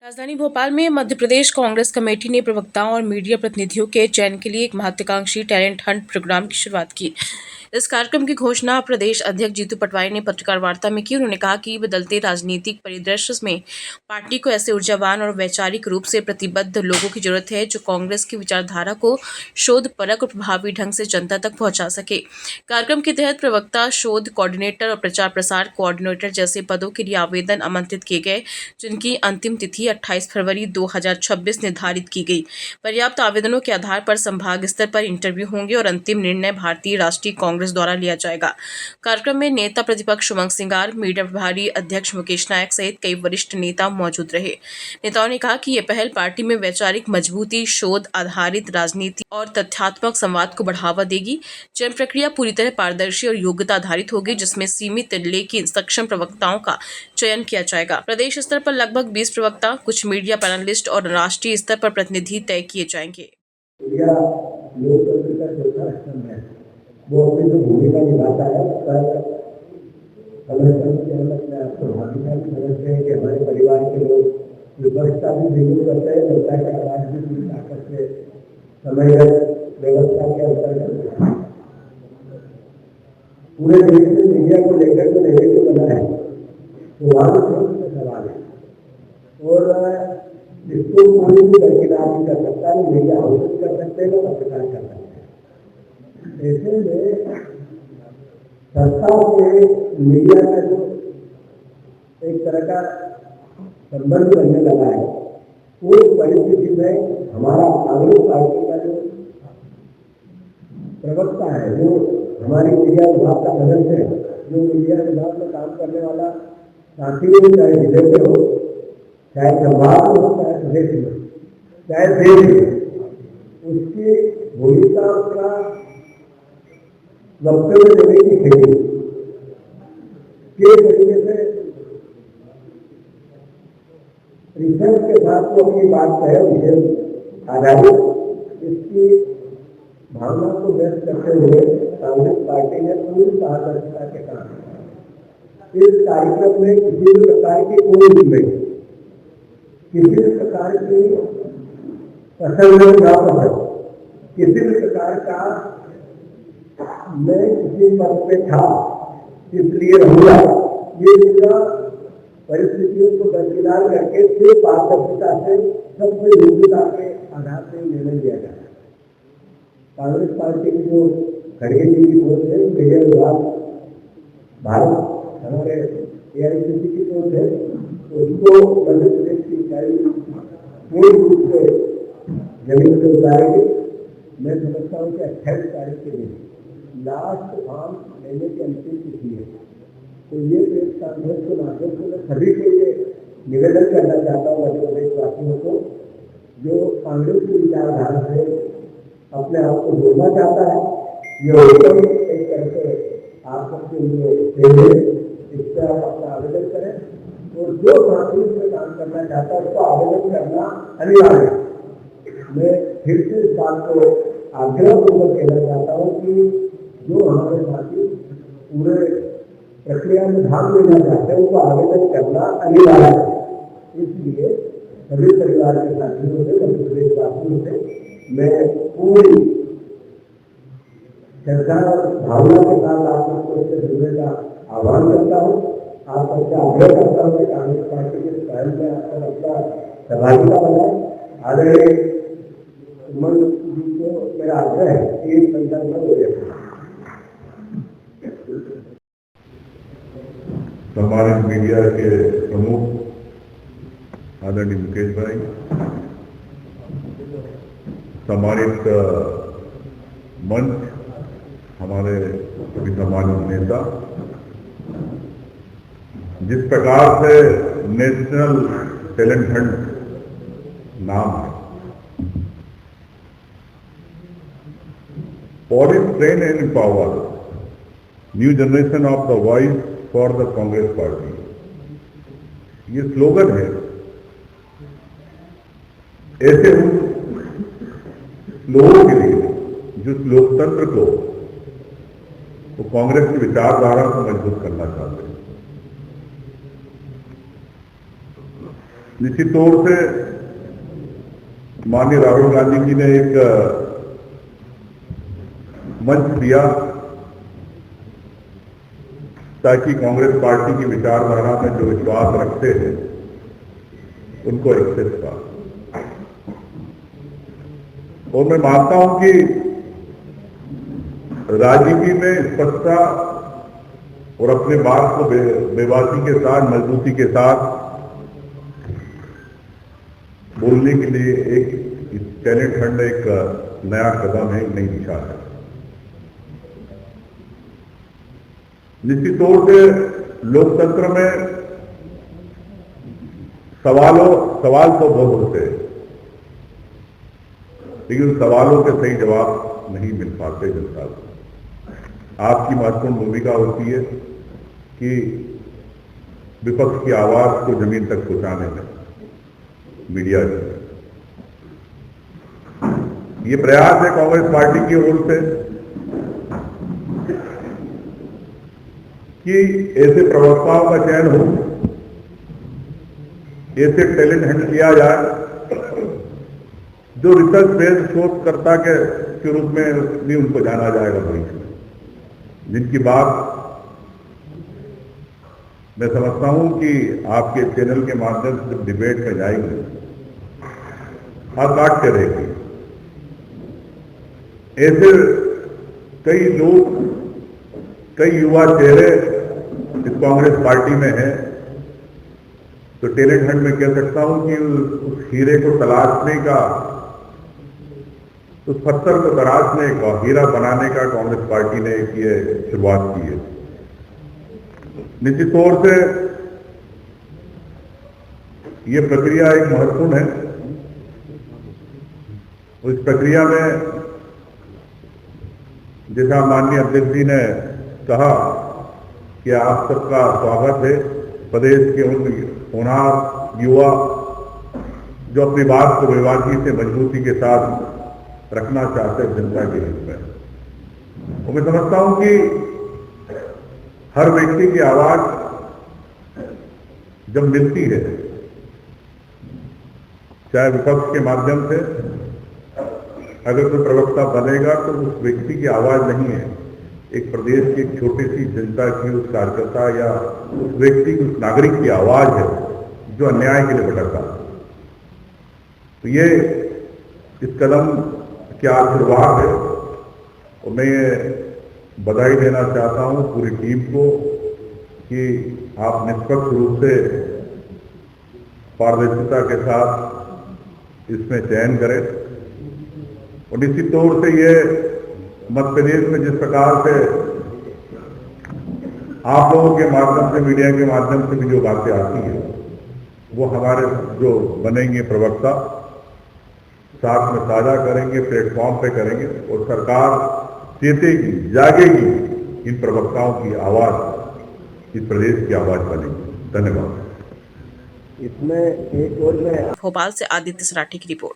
राजधानी भोपाल में मध्य प्रदेश कांग्रेस कमेटी ने प्रवक्ताओं और मीडिया प्रतिनिधियों के चयन के लिए एक महत्वाकांक्षी टैलेंट हंट प्रोग्राम की शुरुआत की। इस कार्यक्रम की घोषणा प्रदेश अध्यक्ष जीतू पटवारी ने पत्रकार वार्ता में की। उन्होंने कहा कि बदलते राजनीतिक परिदृश्य में पार्टी को ऐसे ऊर्जावान और वैचारिक रूप से प्रतिबद्ध लोगों की जरूरत है जो कांग्रेस की विचारधारा को शोध परक और प्रभावी ढंग से जनता तक पहुंचा सके। कार्यक्रम के तहत प्रवक्ता, शोध कोऑर्डिनेटर और प्रचार प्रसार कोऑर्डिनेटर जैसे पदों के लिए आवेदन आमंत्रित किए गए, जिनकी अंतिम तिथि 28 फरवरी 2026 निर्धारित की गई। पर्याप्त आवेदनों के आधार पर संभाग स्तर पर इंटरव्यू होंगे और अंतिम निर्णय भारतीय राष्ट्रीय कांग्रेस द्वारा लिया जाएगा। कार्यक्रम में नेता प्रतिपक्ष उमंग सिंगार, मीडिया प्रभारी अध्यक्ष मुकेश नायक सहित कई वरिष्ठ नेता मौजूद रहे। नेताओं ने कहा कि यह पहल पार्टी में वैचारिक मजबूती, शोध आधारित राजनीति और तथ्यात्मक संवाद को बढ़ावा देगी। चयन प्रक्रिया पूरी तरह पारदर्शी और योग्यता आधारित होगी, जिसमें सीमित लेकिन सक्षम प्रवक्ताओं का चयन किया जाएगा। प्रदेश स्तर पर लगभग 20 प्रवक्ता, कुछ मीडिया पैनलिस्ट और राष्ट्रीय स्तर पर प्रतिनिधि तय किए जाएंगे। लोकतंत्र का चौथा स्तंभ है, वो अपनी जो भूमिका निभाता है पर अपने आप को भागीदारी समझते हैं कि हमारे परिवार के लोग विपक्षता भी बिल्कुल करते हैं, जनता की आवाज भी पूरी ताकत से समयगत व्यवस्था के अंतर्गत पूरे देश में मीडिया को लेकर के नेगेटिव बना है, तो वहाँ भी सवाल है और इसको कोई भी दरकिनार नहीं कर सकता, नहीं मीडिया हाउस कर सकते हैं, ना पत्रकार कर सकते हैं। ऐसे में संस्था से मीडिया का जो एक तरह का संबंध बनने लगा है, उस परिस्थिति में हमारा कांग्रेस पार्टी का जो प्रवक्ता है, जो हमारी मीडिया विभाग का सदस्य है, जो मीडिया विभाग में काम करने वाला साथी हो, चाहे विजय से हो, चाहे संवाद हो, चाहे प्रदेश में, चाहे देश में, उसकी भूमिका का वक्तव्य देने की खेती के तरीके से रिसर्च के साथ तो अपनी बात कहे, विषय आधारित इसकी भावना को व्यक्त करते हुए कांग्रेस पार्टी ने पूरी पारदर्शिता के साथ इस कार्यक्रम में किसी भी प्रकार की कोई जिम्मेदारी, किसी भी प्रकार की पसंद ना पसंद, किसी भी प्रकार का मैं किसी पद पे था इसलिए रहूंगा, ये पूरा परिस्थितियों को दरकिनार करके सिर्फ पारदर्शिता से सबसे योग्यता के आधार पर निर्णय लिया जाता है। कांग्रेस पार्टी की जो खड़गे जी की सोच है, मीडिया विभाग भारत हमारे AICC की सोच है, उसको मध्य प्रदेश की इकाई पूर्ण रूप से जमीन से उतारेगी। मैं समझता हूँ कि 28 तारीख के दिन लास्ट फॉर्म लेने की अंतिम तिथि है, तो ये प्रेस कॉन्फ्रेंस के माध्यम से मैं सभी के लिए निवेदन करना चाहता हूँ, मध्य प्रदेश वासियों को, जो कांग्रेस की विचारधारा से अपने आप को जोड़ना चाहता है, ये एकदम एक करके आप सबके लिए इस पर आप अपना आवेदन करें, और जो कांग्रेस में काम करना चाहता है उसको आवेदन करना अनिवार्य है। मैं फिर से इस बात को आग्रहपूर्वक कहना चाहता हूँ कि जो हमारे साथी पूरे प्रक्रिया में भाग लेना चाहते हैं उनको आवेदन करना अनिवार्य है। इसलिए सभी परिवार के साथियों से, मध्य प्रदेश वासियों से मैं पूरी श्रद्धा और भावना के साथ आप सबको इससे जुड़ने का आह्वान करता हूँ। आप सबसे आग्रह करता हूँ कि कांग्रेस पार्टी के पहल में आप अपना सहभागिता बनाए। आदरणीय उमंग जी को मेरा आग्रह है कि इस संदर्भ में हो जाए। सम्मानित मीडिया के प्रमुख आदरणीय मुकेश भाई, सम्मानित मंच, हमारे सभी सम्मानित नेता, जिस प्रकार से नेशनल टैलेंट हंट नाम है, Police train and empower new generation of the voice for the Congress party, ये स्लोगन है। ऐसे लोगों के लिए जो लोकतंत्र को, तो कांग्रेस की विचारधारा को मजबूत करना चाहते हैं, निश्चित तौर से माननीय राहुल गांधी जी ने एक मंच दिया ताकि कांग्रेस पार्टी की विचारधारा में जो विश्वास रखते हैं उनको एक्सेस का। और मैं मानता हूं कि राजनीति में स्पष्टता और अपने बात को बेबाकी के साथ, मजबूती के साथ बोलने के लिए एक टैलेंट हंट एक नया कदम है, एक नई दिशा है। निश्चित तौर से लोकतंत्र में सवाल तो बहुत होते हैं, लेकिन सवालों के सही जवाब नहीं मिल पाते जनता को। आपकी महत्वपूर्ण भूमिका होती है कि विपक्ष की आवाज को जमीन तक पहुंचाने में मीडिया की। ये प्रयास है कांग्रेस पार्टी की ओर से कि ऐसे प्रवक्ताओं का चयन हो, ऐसे टैलेंट हंट किया जाए जो रिसर्च बेस्ड शोधकर्ता के रूप में भी उनको जाना जाएगा भविष्य में, जिनकी बात मैं समझता हूं कि आपके चैनल के माध्यम से जब डिबेट में जाएंगे हाथ काट के रहेगी। ऐसे कई लोग, कई युवा चेहरे इस कांग्रेस पार्टी में हैं, तो टैलेंट हंट में कह सकता हूं कि उस हीरे को तलाशने का, उस पत्थर को तराशने का, हीरा बनाने का कांग्रेस पार्टी ने ये शुरुआत की है। निश्चित तौर से ये प्रक्रिया एक महत्वपूर्ण है। इस प्रक्रिया में जैसा माननीय अध्यक्ष जी ने कहा कि आप सबका स्वागत है, प्रदेश के उन होनहार युवा जो अपनी बात को बेबाकी से, मजबूती के साथ रखना चाहते हैं जनता के हित में। और मैं समझता हूं कि हर व्यक्ति की आवाज जब मिलती है, चाहे विपक्ष के माध्यम से, अगर कोई प्रवक्ता बनेगा तो उस व्यक्ति की आवाज नहीं है, एक प्रदेश की एक छोटी सी जनता की, उस कार्यकर्ता या उस व्यक्ति की, उस नागरिक की आवाज है जो अन्याय के लिए भटकता है। तो ये इस कदम क्या आशीर्वाद है, और मैं ये बधाई देना चाहता हूं पूरी टीम को कि आप निष्पक्ष रूप से, पारदर्शिता के साथ इसमें चयन करें। और निश्चित तौर से ये मध्य प्रदेश में जिस प्रकार से आप लोगों के माध्यम से, मीडिया के माध्यम से भी जो बातें आती है, वो हमारे जो बनेंगे प्रवक्ता साथ में साझा करेंगे, प्लेटफॉर्म पे करेंगे, और सरकार चेतेगी, जागेगी, इन प्रवक्ताओं की आवाज इस प्रदेश की आवाज बनेगी। धन्यवाद। इसमें एक और मैं भोपाल से आदित्य सराठी की रिपोर्ट।